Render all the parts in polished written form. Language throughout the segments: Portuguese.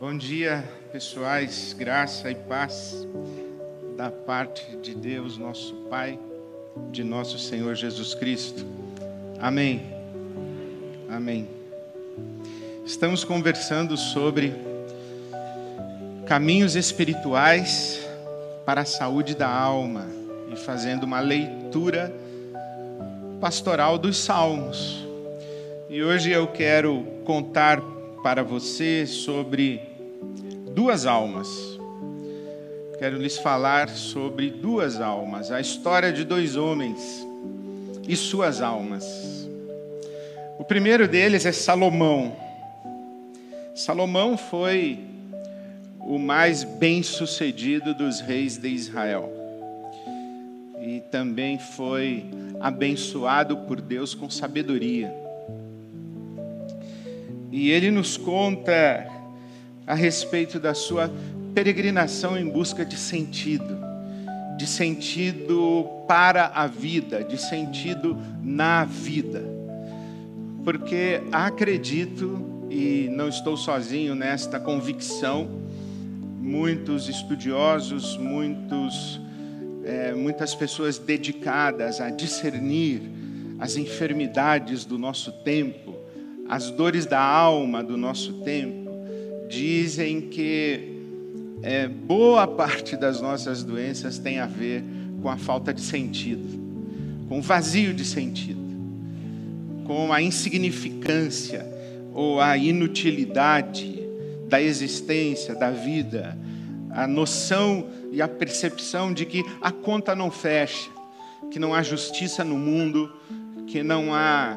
Bom dia, pessoais, graça e paz da parte de Deus, nosso Pai, de nosso Senhor Jesus Cristo. Amém. Amém. Estamos conversando sobre caminhos espirituais para a saúde da alma e fazendo uma leitura pastoral dos Salmos. E hoje eu quero contar para você sobre duas almas. Quero lhes falar sobre duas almas, a história de dois homens e suas almas. O primeiro deles é Salomão. Salomão foi o mais bem-sucedido dos reis de Israel. E também foi abençoado por Deus com sabedoria. E ele nos conta a respeito da sua peregrinação em busca de sentido para a vida, de sentido na vida. Porque acredito, e não estou sozinho nesta convicção, muitos estudiosos, muitas pessoas dedicadas a discernir as enfermidades do nosso tempo, as dores da alma do nosso tempo, dizem que boa parte das nossas doenças tem a ver com a falta de sentido, com o vazio de sentido, com a insignificância ou a inutilidade da existência, da vida, a noção e a percepção de que a conta não fecha, que não há justiça no mundo, que não há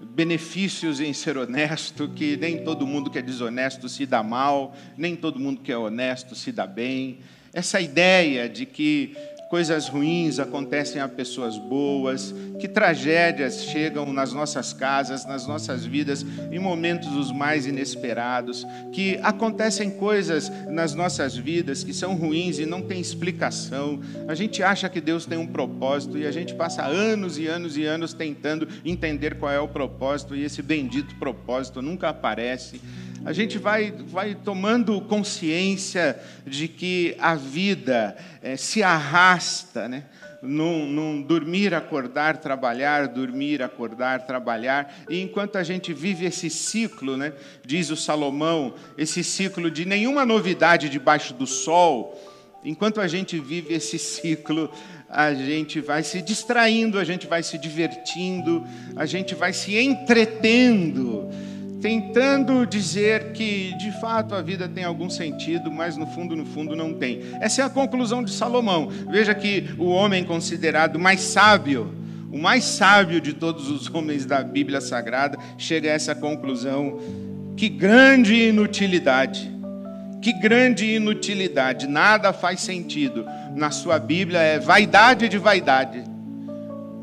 benefícios em ser honesto, que nem todo mundo que é desonesto se dá mal, nem todo mundo que é honesto se dá bem. Essa ideia de que coisas ruins acontecem a pessoas boas, que tragédias chegam nas nossas casas, nas nossas vidas, em momentos os mais inesperados, que acontecem coisas nas nossas vidas que são ruins e não tem explicação. A gente acha que Deus tem um propósito e a gente passa anos e anos e anos tentando entender qual é o propósito e esse bendito propósito nunca aparece. A gente vai tomando consciência de que a vida se arrasta, né? Num dormir, acordar, trabalhar, dormir, acordar, trabalhar. E enquanto a gente vive esse ciclo, né, diz o Salomão, esse ciclo de nenhuma novidade debaixo do sol, enquanto a gente vive esse ciclo, a gente vai se distraindo, a gente vai se divertindo, a gente vai se entretendo, tentando dizer que, de fato, a vida tem algum sentido, mas no fundo não tem. Essa é a conclusão de Salomão. Veja que o homem considerado mais sábio, o mais sábio de todos os homens da Bíblia Sagrada, chega a essa conclusão. Que grande inutilidade! Que grande inutilidade! Nada faz sentido. Na sua Bíblia é vaidade de vaidade.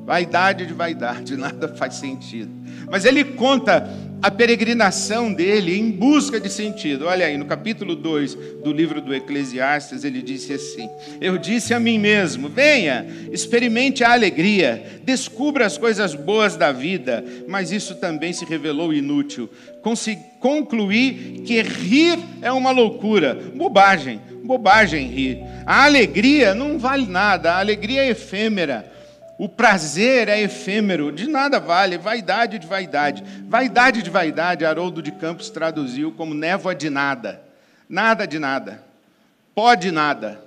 Vaidade de vaidade, nada faz sentido. Mas ele conta a peregrinação dele em busca de sentido. Olha aí, no capítulo 2 do livro do Eclesiastes, ele disse assim: eu disse a mim mesmo, venha, experimente a alegria, descubra as coisas boas da vida, mas isso também se revelou inútil. Concluí que rir é uma loucura, bobagem rir. A alegria não vale nada, a alegria é efêmera. O prazer é efêmero, de nada vale, vaidade de vaidade. Vaidade de vaidade, Haroldo de Campos traduziu como névoa de nada. Nada de nada. Pó de nada.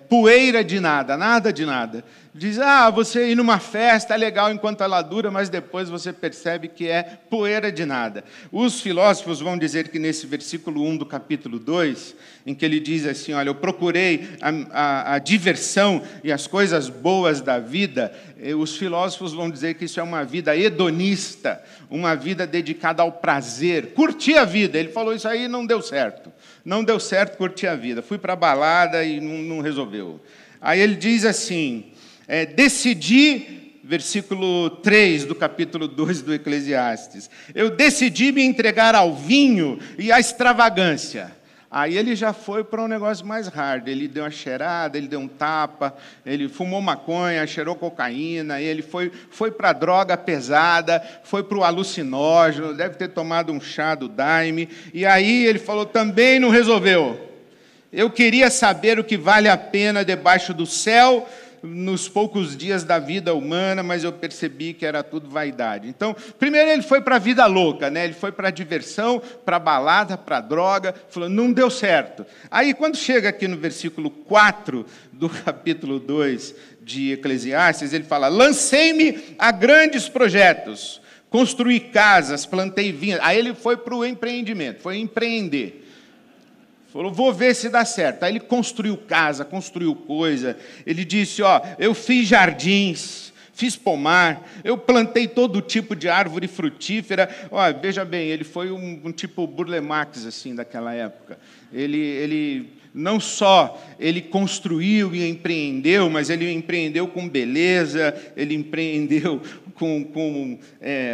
Poeira de nada, nada de nada. Diz, você ir numa festa é legal enquanto ela dura, mas depois você percebe que é poeira de nada. Os filósofos vão dizer que nesse versículo 1 do capítulo 2, em que ele diz assim, olha, eu procurei a diversão e as coisas boas da vida, os filósofos vão dizer que isso é uma vida hedonista, uma vida dedicada ao prazer, curtir a vida. Ele falou isso aí e não deu certo. Não deu certo curtir a vida. Fui para a balada e não resolveu. Aí ele diz assim, decidi, versículo 3 do capítulo 2 do Eclesiastes, eu decidi me entregar ao vinho e à extravagância. Aí ele já foi para um negócio mais hard. Ele deu uma cheirada, ele deu um tapa, ele fumou maconha, cheirou cocaína, ele foi para a droga pesada, foi para o alucinógeno, deve ter tomado um chá do Daime. E aí ele falou, também não resolveu. Eu queria saber o que vale a pena debaixo do céu, nos poucos dias da vida humana, mas eu percebi que era tudo vaidade. Então, primeiro ele foi para a vida louca, né? Ele foi para a diversão, para a balada, para a droga, falou, não deu certo. Aí, quando chega aqui no versículo 4 do capítulo 2 de Eclesiastes, ele fala, lancei-me a grandes projetos, construí casas, plantei vinhas. Aí ele foi para o empreendimento, foi empreender. Falou, vou ver se dá certo. Aí ele construiu casa, construiu coisa. Ele disse, eu fiz jardins, fiz pomar, eu plantei todo tipo de árvore frutífera. Veja bem, ele foi um tipo Burle Marx, assim, daquela época. Ele não só ele construiu e empreendeu, mas ele empreendeu com beleza, ele empreendeu com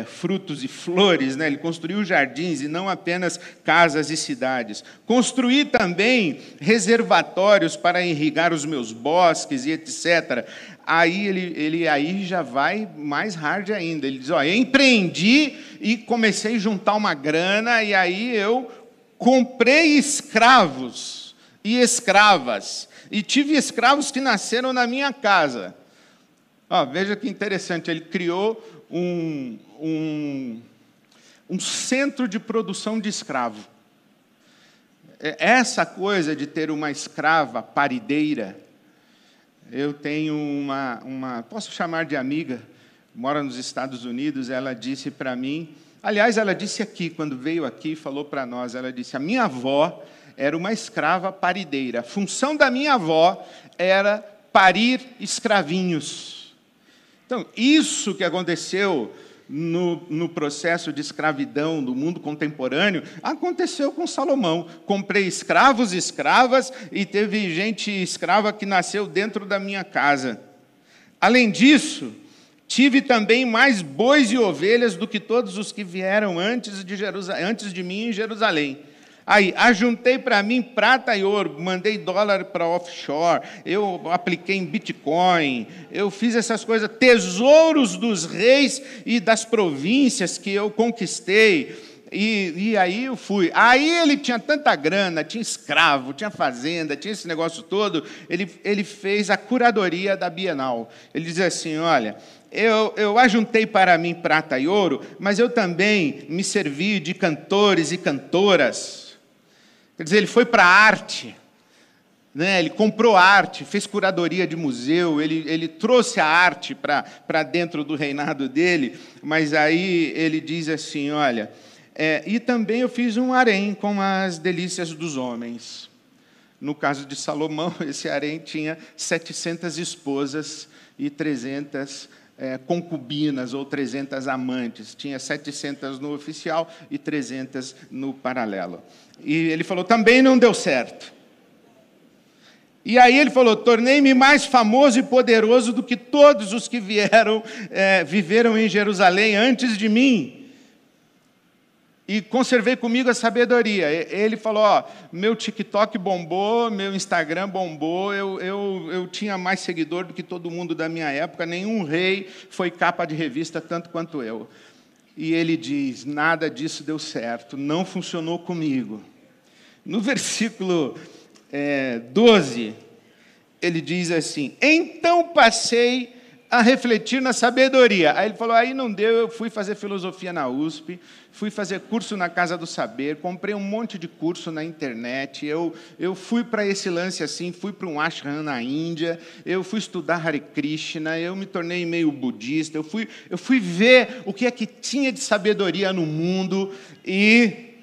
frutos e flores, né? Ele construiu jardins e não apenas casas e cidades. Construí também reservatórios para irrigar os meus bosques e etc. Aí ele aí já vai mais hard ainda. Ele diz, eu empreendi e comecei a juntar uma grana, e aí eu comprei escravos e escravas, e tive escravos que nasceram na minha casa. Veja que interessante, ele criou um centro de produção de escravo. Essa coisa de ter uma escrava parideira, eu tenho posso chamar de amiga, mora nos Estados Unidos, ela disse para mim, aliás, ela disse aqui, quando veio aqui e falou para nós, ela disse, a minha avó era uma escrava parideira. A função da minha avó era parir escravinhos. Então, isso que aconteceu no processo de escravidão do mundo contemporâneo, aconteceu com Salomão. Comprei escravos e escravas, e teve gente escrava que nasceu dentro da minha casa. Além disso, tive também mais bois e ovelhas do que todos os que vieram antes de mim em Jerusalém. Aí, ajuntei para mim prata e ouro, mandei dólar para offshore, eu apliquei em Bitcoin, eu fiz essas coisas, tesouros dos reis e das províncias que eu conquistei, e aí eu fui. Aí ele tinha tanta grana, tinha escravo, tinha fazenda, tinha esse negócio todo, ele fez a curadoria da Bienal. Ele dizia assim, olha, eu ajuntei para mim prata e ouro, mas eu também me servi de cantores e cantoras. Quer dizer, ele foi para a arte, né? Ele comprou arte, fez curadoria de museu, ele trouxe a arte para dentro do reinado dele, mas aí ele diz assim, olha, e também eu fiz um harém com as delícias dos homens. No caso de Salomão, esse harém tinha 700 esposas e 300 concubinas ou 300 amantes. Tinha 700 no oficial e 300 no paralelo. E ele falou, também não deu certo. E aí ele falou, tornei-me mais famoso e poderoso do que todos os que viveram em Jerusalém antes de mim. E conservei comigo a sabedoria. Ele falou, meu TikTok bombou, meu Instagram bombou, eu tinha mais seguidor do que todo mundo da minha época, nenhum rei foi capa de revista tanto quanto eu. E ele diz, nada disso deu certo, não funcionou comigo. No versículo 12, ele diz assim, então passei a refletir na sabedoria. Aí ele falou, aí não deu, eu fui fazer filosofia na USP, fui fazer curso na Casa do Saber, comprei um monte de curso na internet, eu fui para esse lance assim, fui para um ashram na Índia, eu fui estudar Hare Krishna, eu me tornei meio budista, eu fui ver o que é que tinha de sabedoria no mundo e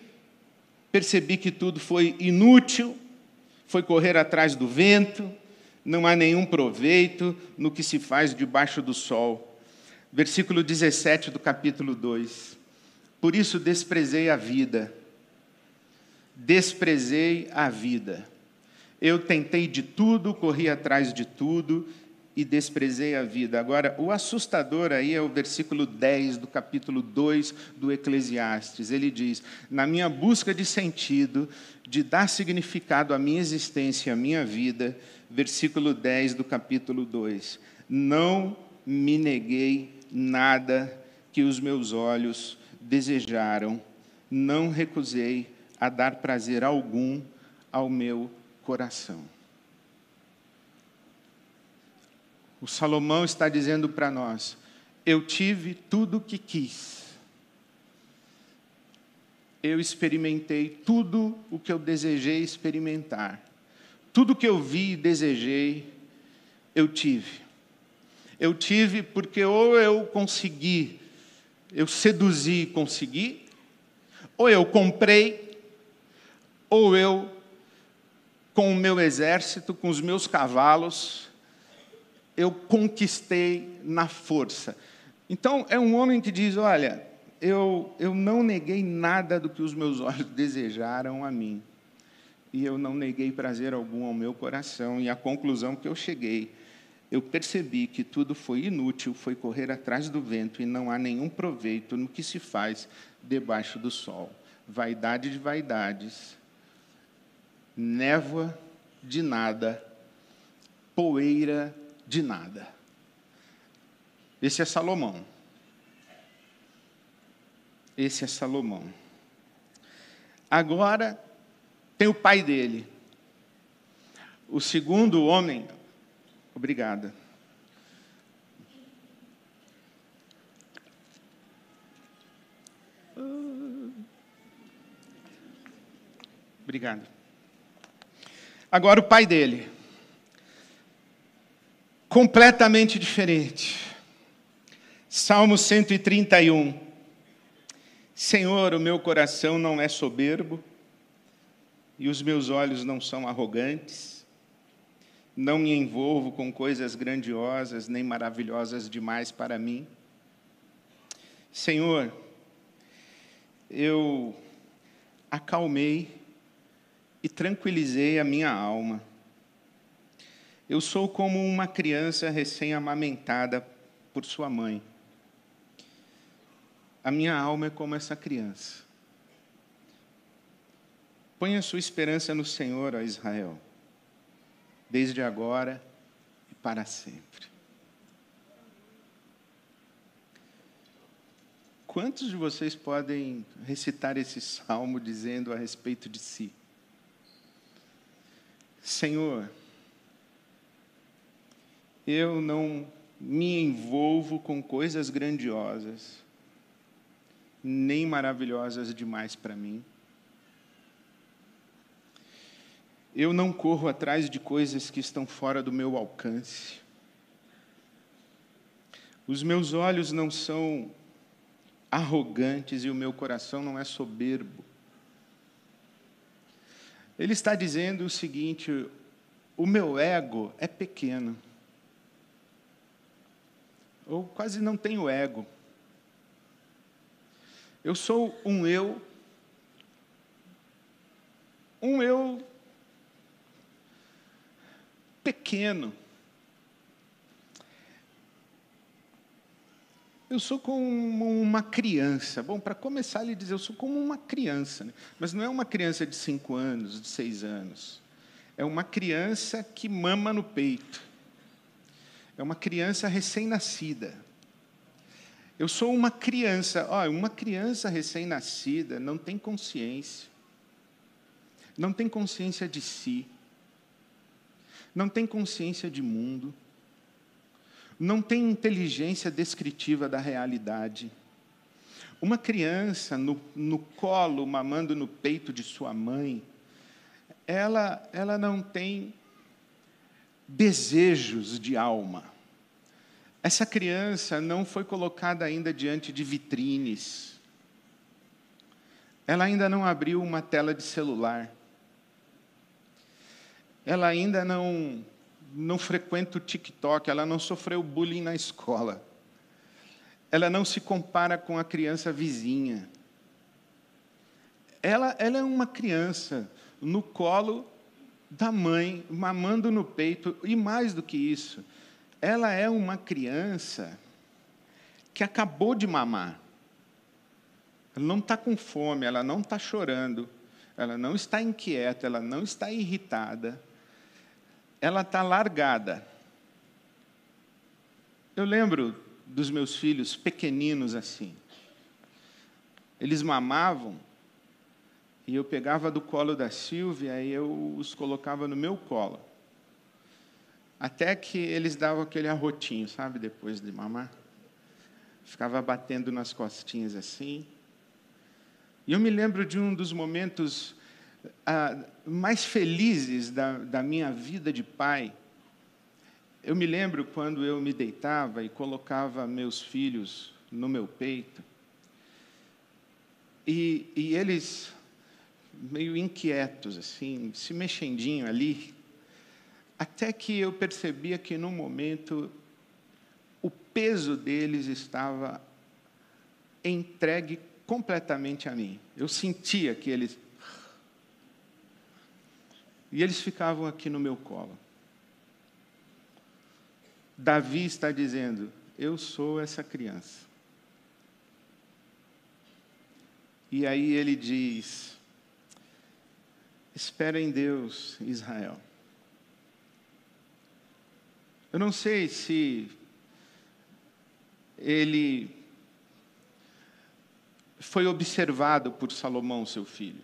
percebi que tudo foi inútil, foi correr atrás do vento, não há nenhum proveito no que se faz debaixo do sol. Versículo 17 do capítulo 2. Por isso desprezei a vida. Desprezei a vida. Eu tentei de tudo, corri atrás de tudo, e desprezei a vida. Agora, o assustador aí é o versículo 10 do capítulo 2 do Eclesiastes. Ele diz: na minha busca de sentido, de dar significado à minha existência, à minha vida, versículo 10 do capítulo 2, não me neguei nada que os meus olhos desejaram, não recusei a dar prazer algum ao meu coração. O Salomão está dizendo para nós: eu tive tudo o que quis. Eu experimentei tudo o que eu desejei experimentar. Tudo que eu vi e desejei, eu tive. Eu tive porque ou eu consegui, eu seduzi e consegui, ou eu comprei, ou eu, com o meu exército, com os meus cavalos, eu conquistei na força. Então, é um homem que diz: olha, eu não neguei nada do que os meus olhos desejaram a mim. E eu não neguei prazer algum ao meu coração. E a conclusão que eu cheguei, eu percebi que tudo foi inútil, foi correr atrás do vento, e não há nenhum proveito no que se faz debaixo do sol. Vaidade de vaidades, névoa de nada, poeira de nada. Esse é Salomão. Esse é Salomão. Agora, tem o pai dele. O segundo homem... Obrigada. Obrigado. Agora o pai dele. Completamente diferente. Salmo 131. Senhor, o meu coração não é soberbo, e os meus olhos não são arrogantes. Não me envolvo com coisas grandiosas, nem maravilhosas demais para mim. Senhor, eu acalmei e tranquilizei a minha alma. Eu sou como uma criança recém-amamentada por sua mãe. A minha alma é como essa criança. Ponha a sua esperança no Senhor, ó Israel, desde agora e para sempre. Quantos de vocês podem recitar esse salmo dizendo a respeito de si? Senhor, eu não me envolvo com coisas grandiosas, nem maravilhosas demais para mim. Eu não corro atrás de coisas que estão fora do meu alcance. Os meus olhos não são arrogantes e o meu coração não é soberbo. Ele está dizendo o seguinte: o meu ego é pequeno. Eu quase não tenho ego. Eu sou um eu pequeno. Eu sou como uma criança. Bom, para começar, ele diz: eu sou como uma criança. Né? Mas não é uma criança de 5 anos, de 6 anos. É uma criança que mama no peito. É uma criança recém-nascida. Eu sou uma criança. Uma criança recém-nascida não tem consciência. Não tem consciência de si. Não tem consciência de mundo. Não tem inteligência descritiva da realidade. Uma criança no colo, mamando no peito de sua mãe, ela não tem desejos de alma. Essa criança não foi colocada ainda diante de vitrines. Ela ainda não abriu uma tela de celular. Ela ainda não frequenta o TikTok, ela não sofreu bullying na escola. Ela não se compara com a criança vizinha. Ela é uma criança no colo da mãe, mamando no peito, e mais do que isso, ela é uma criança que acabou de mamar. Ela não está com fome, ela não está chorando, ela não está inquieta, ela não está irritada, ela está largada. Eu lembro dos meus filhos pequeninos assim. Eles mamavam, e eu pegava do colo da Silvia e eu os colocava no meu colo. Até que eles davam aquele arrotinho, sabe, depois de mamar. Ficava batendo nas costinhas assim. E eu me lembro de um dos momentos mais felizes da minha vida de pai. Eu me lembro quando eu me deitava e colocava meus filhos no meu peito. E eles, meio inquietos, assim, se mexendinho ali, até que eu percebia que, num momento, o peso deles estava entregue completamente a mim. Eu sentia que eles... E eles ficavam aqui no meu colo. Davi está dizendo, eu sou essa criança. E aí ele diz, espera em Deus, Israel. Eu não sei se ele foi observado por Salomão, seu filho.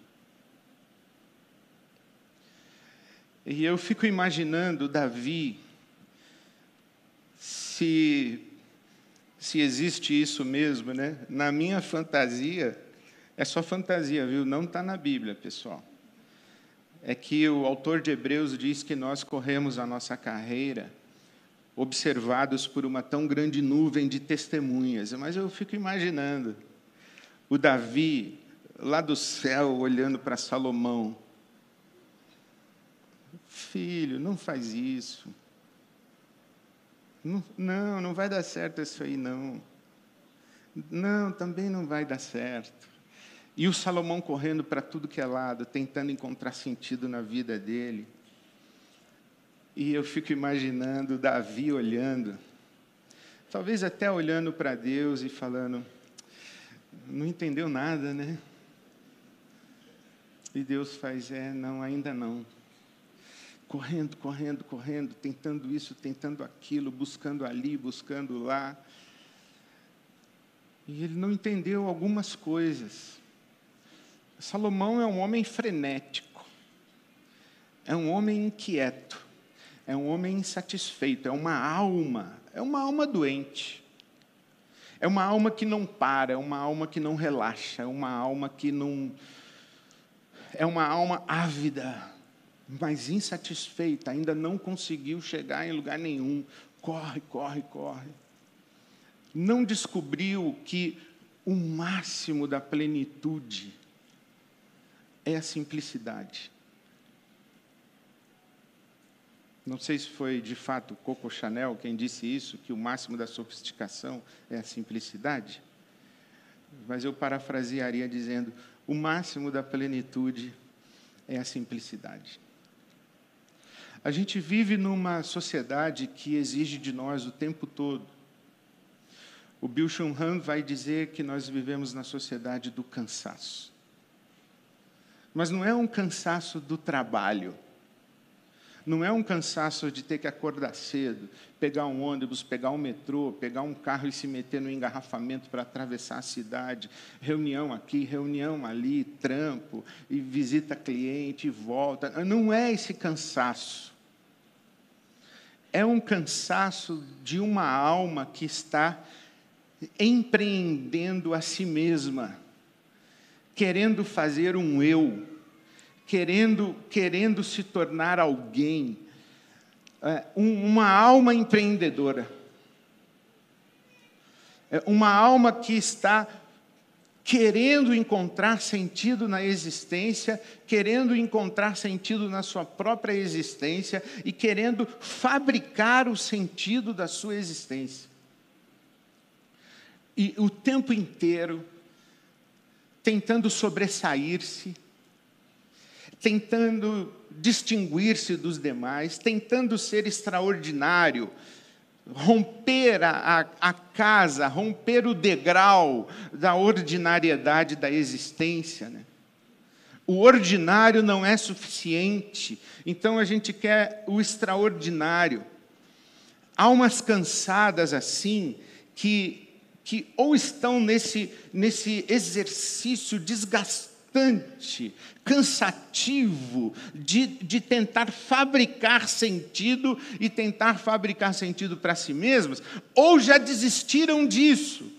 E eu fico imaginando Davi, se existe isso mesmo, né? Na minha fantasia, é só fantasia, viu? Não está na Bíblia, pessoal. É que o autor de Hebreus diz que nós corremos a nossa carreira observados por uma tão grande nuvem de testemunhas. Mas eu fico imaginando o Davi lá do céu olhando para Salomão. Filho, não faz isso. Não vai dar certo isso aí, não. Não, também não vai dar certo. E o Salomão correndo para tudo que é lado, tentando encontrar sentido na vida dele. E eu fico imaginando Davi olhando, talvez até olhando para Deus e falando, não entendeu nada, né? E Deus faz, não, ainda não. Correndo, tentando isso, tentando aquilo, buscando ali, buscando lá. E ele não entendeu algumas coisas. Salomão é um homem frenético, é um homem inquieto, é um homem insatisfeito, é uma alma doente. É uma alma que não para, é uma alma que não relaxa, é uma alma que não... É uma alma ávida, mas insatisfeita, ainda não conseguiu chegar em lugar nenhum. Corre. Não descobriu que o máximo da plenitude é a simplicidade. Não sei se foi, de fato, Coco Chanel quem disse isso, que o máximo da sofisticação é a simplicidade. Mas eu parafrasearia dizendo, o máximo da plenitude é a simplicidade. A gente vive numa sociedade que exige de nós o tempo todo. O Byung-Chul Han vai dizer que nós vivemos na sociedade do cansaço. Mas não é um cansaço do trabalho. Não é um cansaço de ter que acordar cedo, pegar um ônibus, pegar um metrô, pegar um carro e se meter no engarrafamento para atravessar a cidade, reunião aqui, reunião ali, trampo, e visita cliente, e volta. Não é esse cansaço. É um cansaço de uma alma que está empreendendo a si mesma, querendo fazer um eu, querendo se tornar alguém, uma alma empreendedora, uma alma que está querendo encontrar sentido na existência, querendo encontrar sentido na sua própria existência e querendo fabricar o sentido da sua existência. E o tempo inteiro tentando sobressair-se, tentando distinguir-se dos demais, tentando ser extraordinário, romper a casa, romper o degrau da ordinariedade da existência, né? O ordinário não é suficiente, então a gente quer o extraordinário. Almas cansadas assim, que ou estão nesse exercício desgastante, cansativo, de tentar fabricar sentido e tentar fabricar sentido para si mesmas, ou já desistiram disso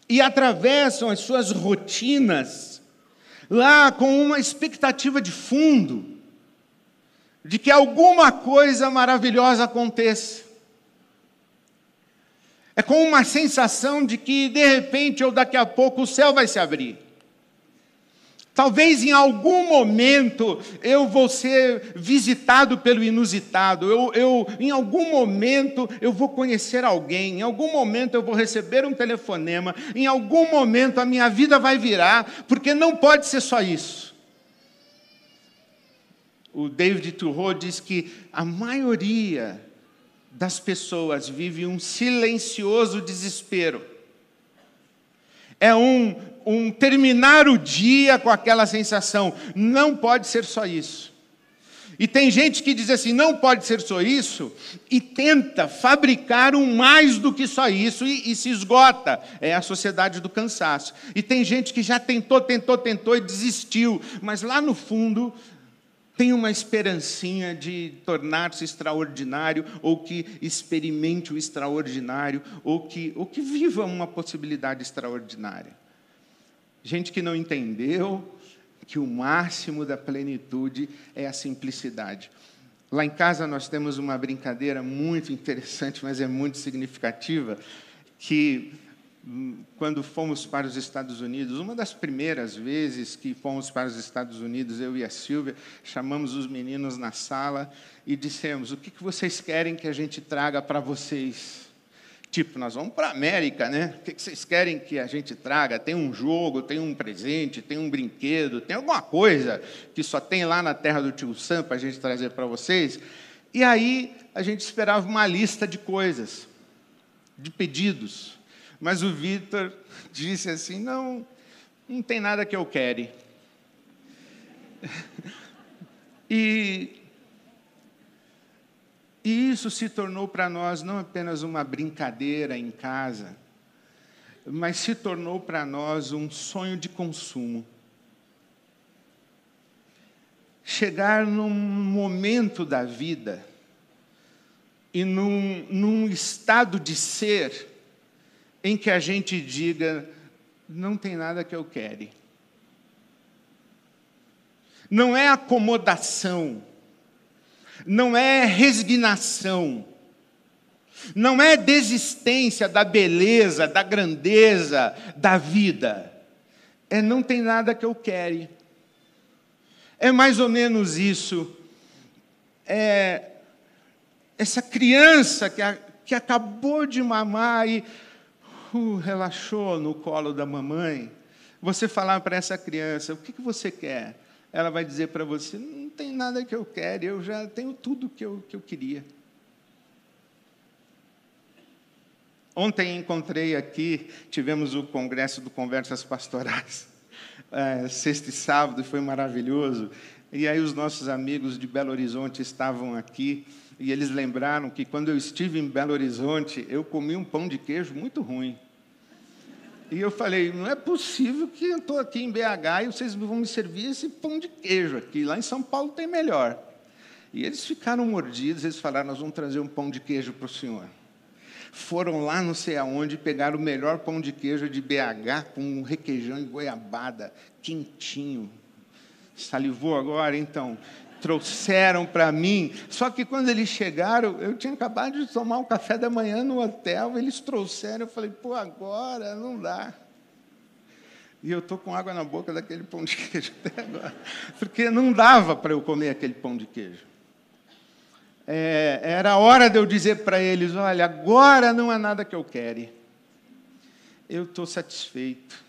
e atravessam as suas rotinas lá com uma expectativa de fundo, de que alguma coisa maravilhosa aconteça. É com uma sensação de que, de repente, ou daqui a pouco, o céu vai se abrir. Talvez em algum momento eu vou ser visitado pelo inusitado, em algum momento eu vou conhecer alguém, em algum momento eu vou receber um telefonema, em algum momento a minha vida vai virar, porque não pode ser só isso. O David Thoreau diz que a maioria das pessoas vive um silencioso desespero. É um terminar o dia com aquela sensação, não pode ser só isso. E tem gente que diz assim, não pode ser só isso, e tenta fabricar um mais do que só isso, e se esgota. É a sociedade do cansaço. E tem gente que já tentou e desistiu, mas lá no fundo tem uma esperancinha de tornar-se extraordinário, ou que experimente o extraordinário, ou que viva uma possibilidade extraordinária. Gente que não entendeu que o máximo da plenitude é a simplicidade. Lá em casa nós temos uma brincadeira muito interessante, mas é muito significativa, que quando fomos para os Estados Unidos, uma das primeiras vezes que fomos para os Estados Unidos, eu e a Silvia, chamamos os meninos na sala e dissemos, o que vocês querem que a gente traga para vocês? Tipo, nós vamos para a América, né? O que vocês querem que a gente traga? Tem um jogo, tem um presente, tem um brinquedo, tem alguma coisa que só tem lá na terra do tio Sam para a gente trazer para vocês? E aí a gente esperava uma lista de coisas, de pedidos. Mas o Vitor disse assim, não tem nada que eu quero. E isso se tornou para nós não apenas uma brincadeira em casa, mas se tornou para nós um sonho de consumo. Chegar num momento da vida e num estado de ser em que a gente diga, não tem nada que eu quero. Não é acomodação, não é resignação, não é desistência da beleza, da grandeza da vida. É não tem nada que eu quero. É mais ou menos isso. É essa criança que acabou de mamar e relaxou no colo da mamãe. Você falar para essa criança, o que você quer? Ela vai dizer para você, não tem nada que eu quero, eu já tenho tudo que eu queria. Ontem encontrei aqui, tivemos o congresso do Conversas Pastorais, sexta e sábado, foi maravilhoso. E aí os nossos amigos de Belo Horizonte estavam aqui, e eles lembraram que quando eu estive em Belo Horizonte, eu comi um pão de queijo muito ruim. E eu falei, não é possível que eu estou aqui em BH e vocês vão me servir esse pão de queijo aqui. Lá em São Paulo tem melhor. E eles ficaram mordidos, eles falaram, nós vamos trazer um pão de queijo para o senhor. Foram lá não sei aonde, pegaram o melhor pão de queijo de BH, com um requeijão e goiabada, quentinho. Salivou agora, então? Trouxeram para mim, só que quando eles chegaram, eu tinha acabado de tomar um café da manhã no hotel, eles trouxeram, eu falei, agora não dá. E eu estou com água na boca daquele pão de queijo até agora, porque não dava para eu comer aquele pão de queijo. Era a hora de eu dizer para eles, olha, agora não há nada que eu quero. Eu estou satisfeito.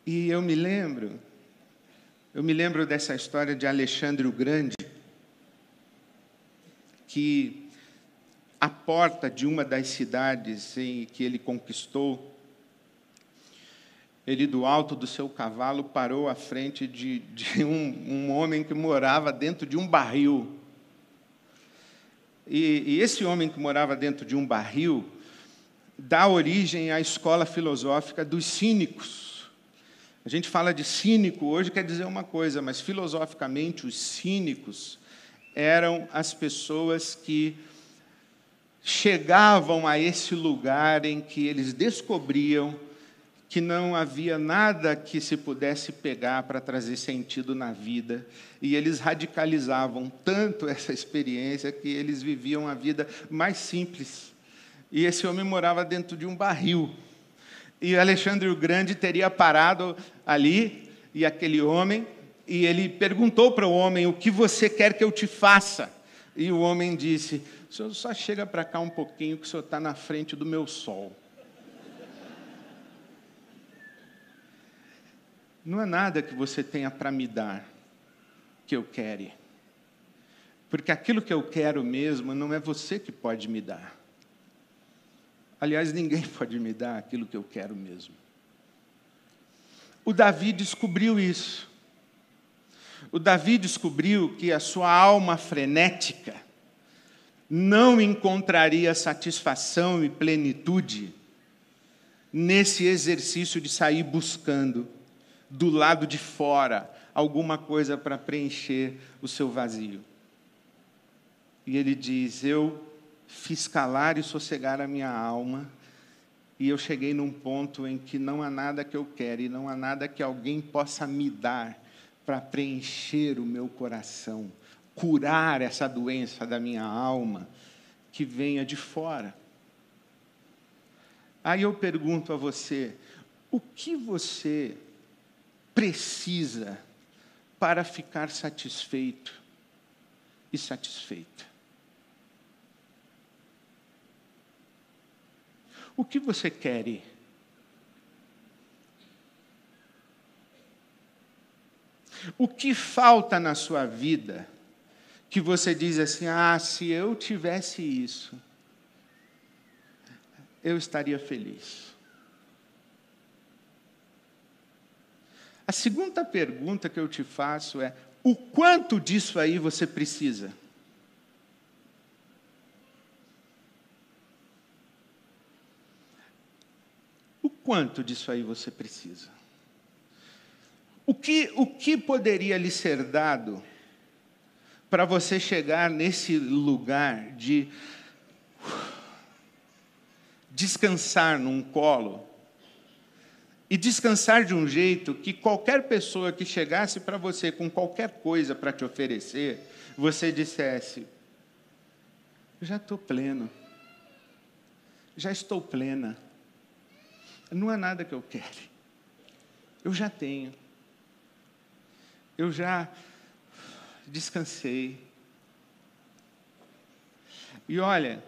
E eu me lembro dessa história de Alexandre o Grande, que à porta de uma das cidades em que ele conquistou, ele, do alto do seu cavalo, parou à frente de um homem que morava dentro de um barril. E esse homem que morava dentro de um barril dá origem à escola filosófica dos cínicos. A gente fala de cínico hoje, quer dizer uma coisa, mas filosoficamente os cínicos eram as pessoas que chegavam a esse lugar em que eles descobriam que não havia nada que se pudesse pegar para trazer sentido na vida, e eles radicalizavam tanto essa experiência que eles viviam a vida mais simples. E esse homem morava dentro de um barril. E Alexandre o Grande teria parado ali, e aquele homem, e ele perguntou para o homem: o que você quer que eu te faça? E o homem disse: o senhor só chega para cá um pouquinho, que o senhor está na frente do meu sol. Não há nada que você tenha para me dar que eu quero. Porque aquilo que eu quero mesmo não é você que pode me dar. Aliás, ninguém pode me dar aquilo que eu quero mesmo. O Davi descobriu isso. O Davi descobriu que a sua alma frenética não encontraria satisfação e plenitude nesse exercício de sair buscando do lado de fora alguma coisa para preencher o seu vazio. E ele diz: eu fiz calar e sossegar a minha alma, e eu cheguei num ponto em que não há nada que eu quero, e não há nada que alguém possa me dar para preencher o meu coração, curar essa doença da minha alma, que venha de fora. Aí eu pergunto a você: o que você precisa para ficar satisfeito e satisfeita? O que você quer? O que falta na sua vida que você diz assim: ah, se eu tivesse isso, eu estaria feliz? A segunda pergunta que eu te faço é: o quanto disso aí você precisa? O quanto disso aí você precisa? O que poderia lhe ser dado para você chegar nesse lugar de descansar num colo, e descansar de um jeito que qualquer pessoa que chegasse para você com qualquer coisa para te oferecer, você dissesse: eu já estou pleno, já estou plena, não há nada que eu quero, eu já tenho, eu já descansei. E olha,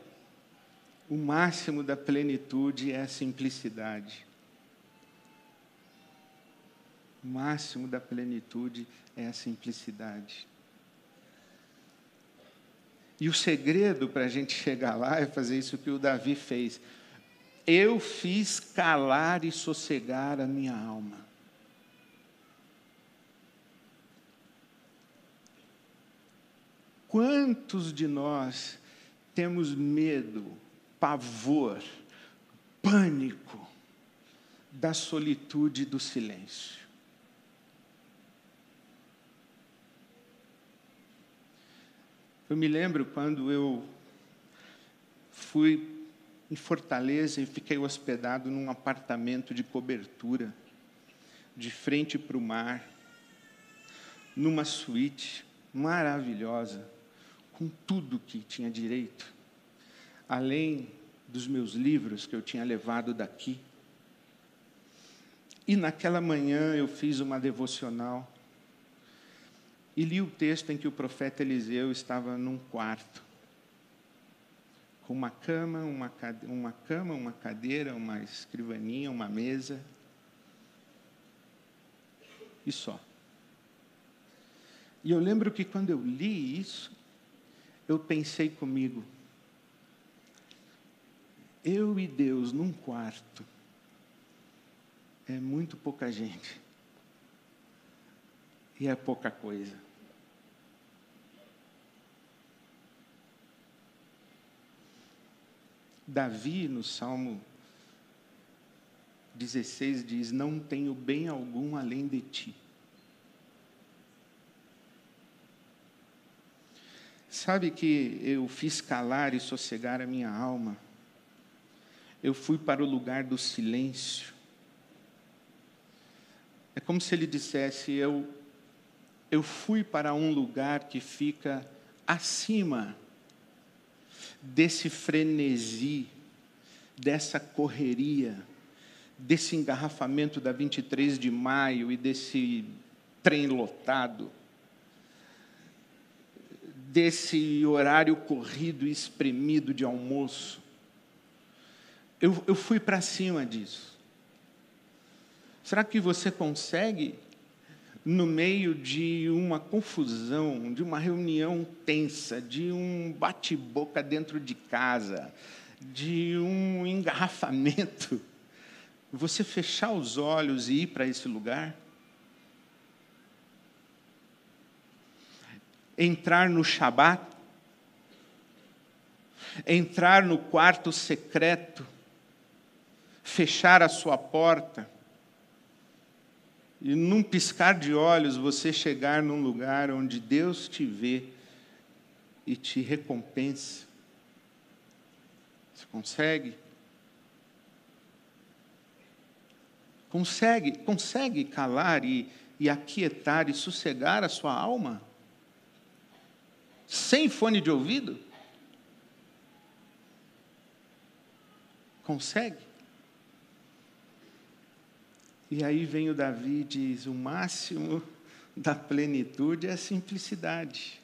o máximo da plenitude é a simplicidade. O máximo da plenitude é a simplicidade. E o segredo para a gente chegar lá é fazer isso que o Davi fez. Eu fiz calar e sossegar a minha alma. Quantos de nós temos medo, pavor, pânico da solitude e do silêncio? Eu me lembro quando eu fui em Fortaleza e fiquei hospedado num apartamento de cobertura, de frente para o mar, numa suíte maravilhosa, com tudo que tinha direito, além dos meus livros que eu tinha levado daqui. E naquela manhã eu fiz uma devocional e li o texto em que o profeta Eliseu estava num quarto, com uma cama, uma cadeira, uma escrivaninha, uma mesa, e só. E eu lembro que quando eu li isso, eu pensei comigo: Eu e Deus num quarto é muito pouca gente. E é pouca coisa. Davi, no Salmo 16, diz: não tenho bem algum além de ti. Sabe que eu fiz calar e sossegar a minha alma. Eu fui para o lugar do silêncio. É como se ele dissesse: eu fui para um lugar que fica acima desse frenesi, dessa correria, desse engarrafamento da 23 de maio e desse trem lotado, desse horário corrido e espremido de almoço. Eu fui para cima disso. Será que você consegue, no meio de uma confusão, de uma reunião tensa, de um bate-boca dentro de casa, de um engarrafamento, você fechar os olhos e ir para esse lugar? Entrar no Shabat? Entrar no quarto secreto? Fechar a sua porta? E num piscar de olhos você chegar num lugar onde Deus te vê e te recompensa? Você consegue? Consegue calar e aquietar e sossegar a sua alma? Sem fone de ouvido? Consegue? E aí vem o Davi e diz: o máximo da plenitude é a simplicidade.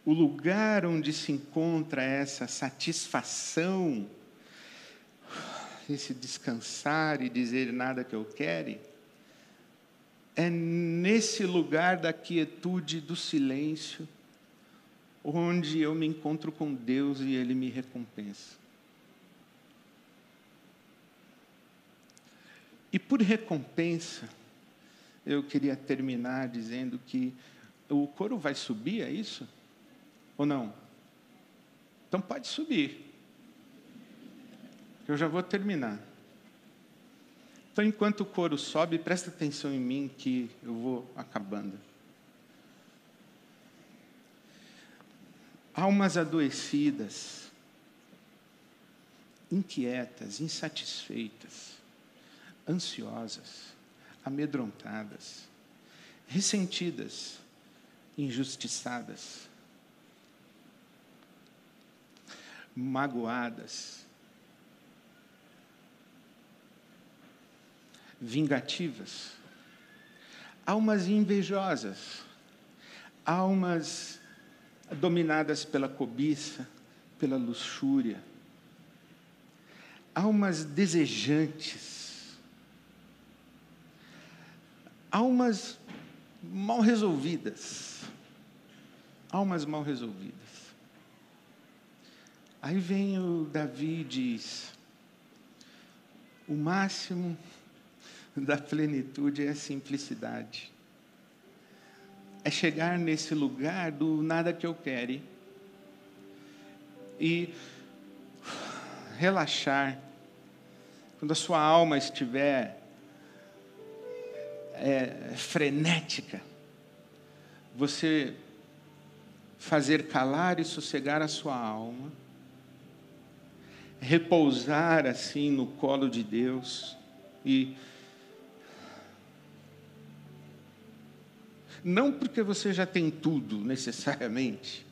O lugar onde se encontra essa satisfação, esse descansar e dizer nada que eu quero, é nesse lugar da quietude, do silêncio, onde eu me encontro com Deus e Ele me recompensa. E por recompensa, eu queria terminar dizendo que o coro vai subir, é isso? Ou não? Então pode subir. Eu já vou terminar. Então, enquanto o coro sobe, presta atenção em mim que eu vou acabando. Almas adoecidas, inquietas, insatisfeitas, ansiosas, amedrontadas, ressentidas, injustiçadas, magoadas, vingativas, almas invejosas, almas dominadas pela cobiça, pela luxúria, almas desejantes, almas mal resolvidas. Almas mal resolvidas. Aí vem o Davi e diz: o máximo da plenitude é a simplicidade. É chegar nesse lugar do nada que eu quero e relaxar. Quando a sua alma estiver frenética, você fazer calar e sossegar a sua alma, repousar assim no colo de Deus e não porque você já tem tudo necessariamente,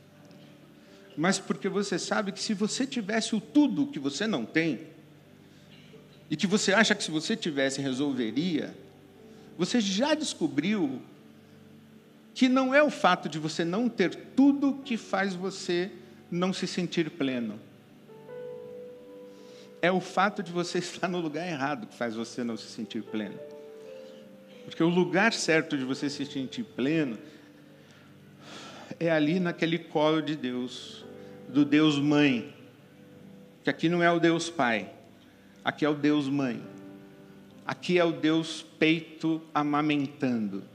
mas porque você sabe que se você tivesse o tudo que você não tem e que você acha que se você tivesse resolveria, você já descobriu que não é o fato de você não ter tudo que faz você não se sentir pleno. É o fato de você estar no lugar errado que faz você não se sentir pleno. Porque o lugar certo de você se sentir pleno é ali naquele colo de Deus, do Deus Mãe. Que aqui não é o Deus Pai, aqui é o Deus Mãe. Aqui é o Deus peito amamentando.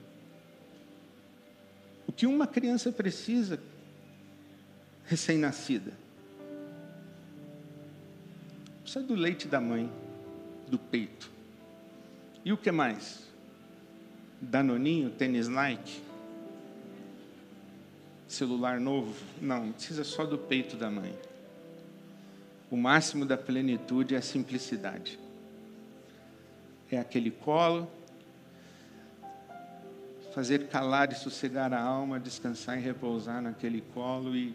O que uma criança precisa, recém-nascida? Precisa do leite da mãe, do peito. E o que mais? Danoninho, tênis Nike? Celular novo? Não, precisa só do peito da mãe. O máximo da plenitude é a simplicidade. É aquele colo, fazer calar e sossegar a alma, descansar e repousar naquele colo. E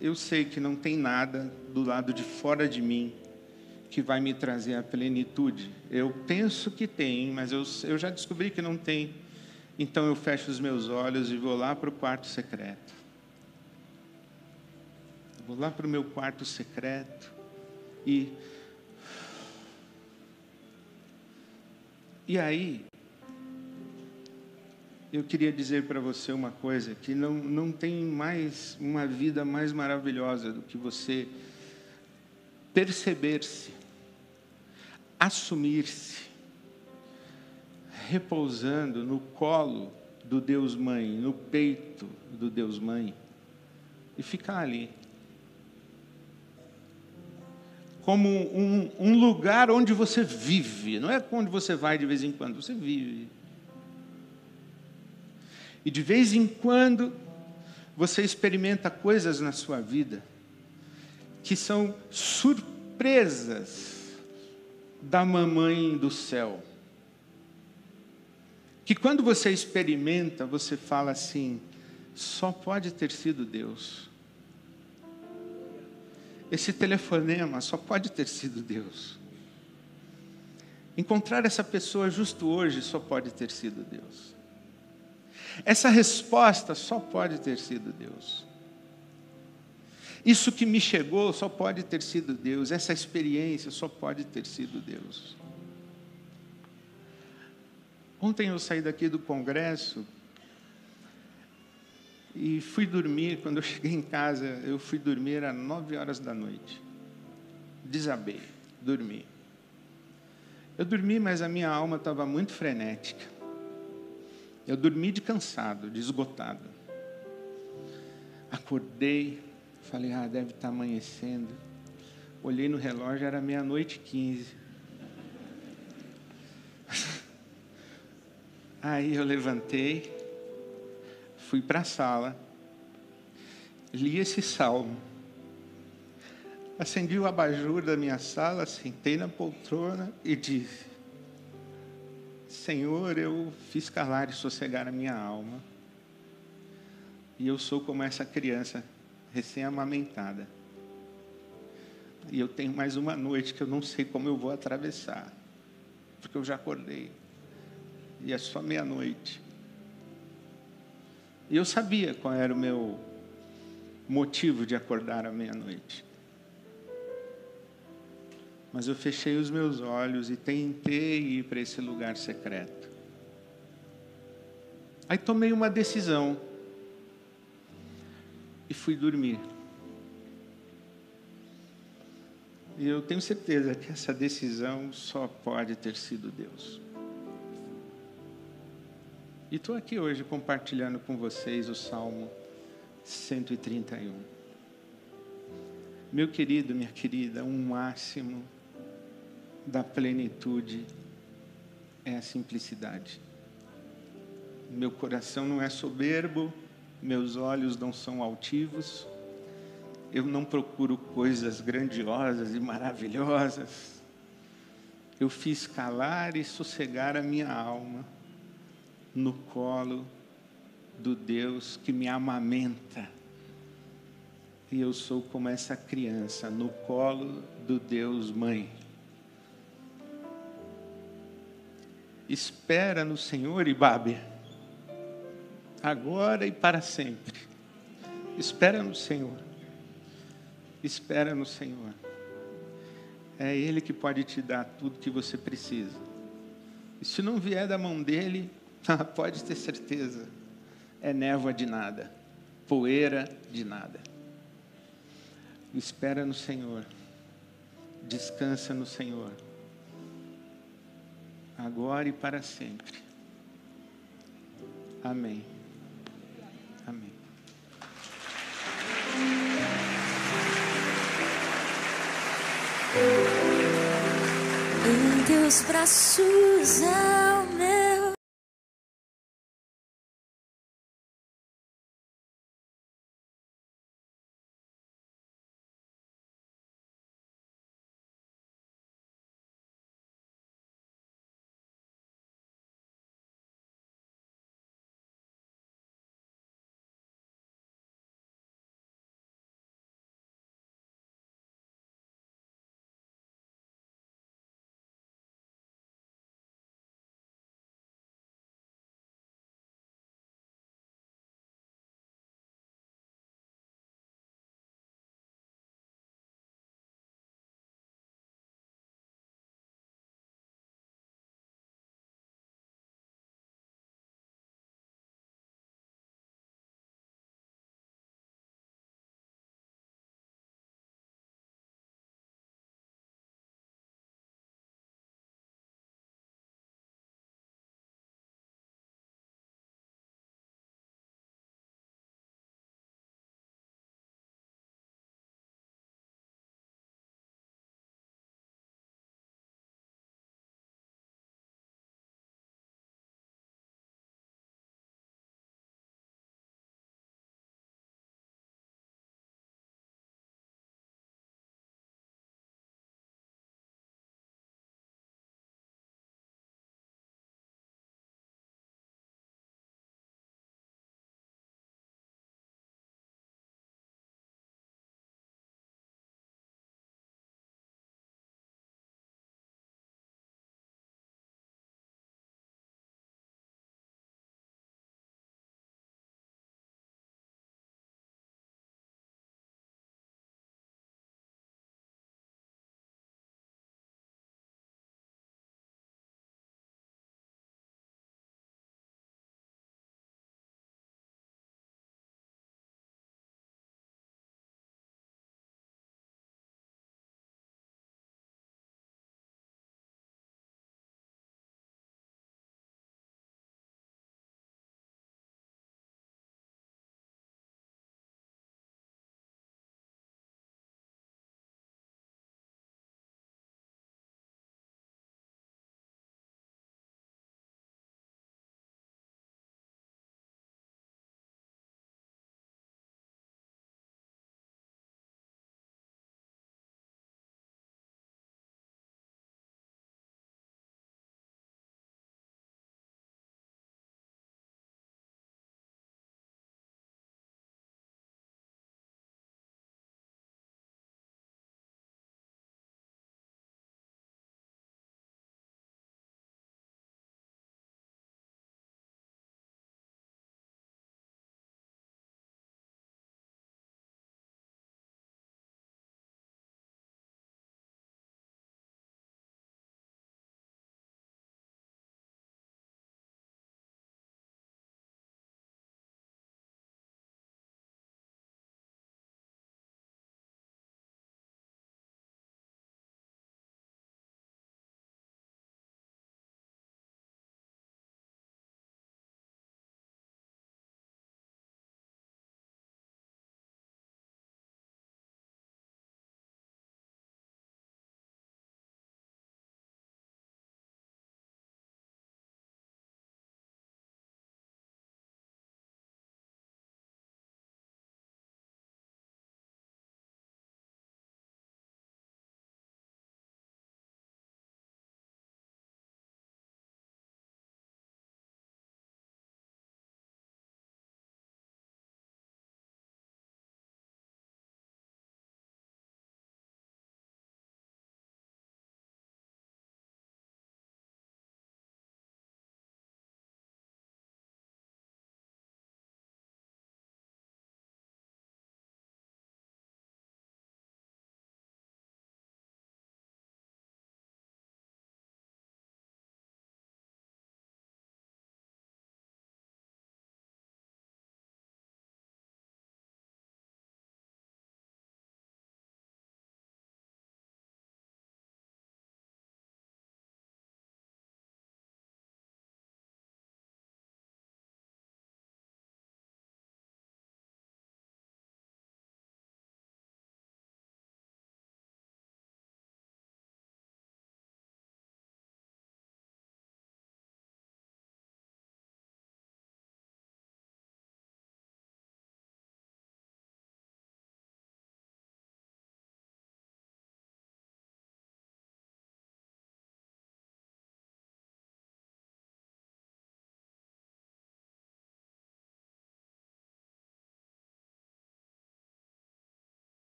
eu sei que não tem nada do lado de fora de mim que vai me trazer a plenitude. Eu penso que tem, mas eu já descobri que não tem. Então eu fecho os meus olhos e vou lá para o quarto secreto. Vou lá para o meu quarto secreto e aí eu queria dizer para você uma coisa, que não tem mais uma vida mais maravilhosa do que você perceber-se, assumir-se, repousando no colo do Deus Mãe, no peito do Deus Mãe, e ficar ali. Como um lugar onde você vive, não é onde você vai de vez em quando, você vive. E de vez em quando, você experimenta coisas na sua vida que são surpresas da mamãe do céu. Que quando você experimenta, você fala assim, só pode ter sido Deus. Esse telefonema só pode ter sido Deus. Encontrar essa pessoa justo hoje só pode ter sido Deus. Essa resposta só pode ter sido Deus. Isso que me chegou só pode ter sido Deus. Essa experiência só pode ter sido Deus. Ontem eu saí daqui do congresso e fui dormir. Quando eu cheguei em casa, eu fui dormir às 9h da noite. Desabei, dormi. Eu dormi, mas a minha alma estava muito frenética. Eu dormi de cansado, de esgotado. Acordei, falei, deve estar amanhecendo. Olhei no relógio, era 00:15. Aí eu levantei, fui para a sala, li esse salmo, acendi o abajur da minha sala, sentei na poltrona e disse, Senhor, eu fiz calar e sossegar a minha alma, e eu sou como essa criança recém-amamentada, e eu tenho mais uma noite que eu não sei como eu vou atravessar, porque eu já acordei, e é só 00:00. E eu sabia qual era o meu motivo de acordar à 00:00. Mas eu fechei os meus olhos e tentei ir para esse lugar secreto. Aí tomei uma decisão e fui dormir. E eu tenho certeza que essa decisão só pode ter sido Deus. E estou aqui hoje compartilhando com vocês o Salmo 131. Meu querido, minha querida, máximo da plenitude é a simplicidade. Meu coração não é soberbo, meus olhos não são altivos, eu não procuro coisas grandiosas e maravilhosas. Eu fiz calar e sossegar a minha alma no colo do Deus que me amamenta. E eu sou como essa criança, no colo do Deus Mãe. Espera no Senhor, Ibabe, agora e para sempre. Espera no Senhor. Espera no Senhor. É Ele que pode te dar tudo que você precisa. E se não vier da mão dEle, pode ter certeza, é névoa de nada, poeira de nada. Espera no Senhor. Descansa no Senhor. Agora e para sempre. Amém. Amém. Em teus braços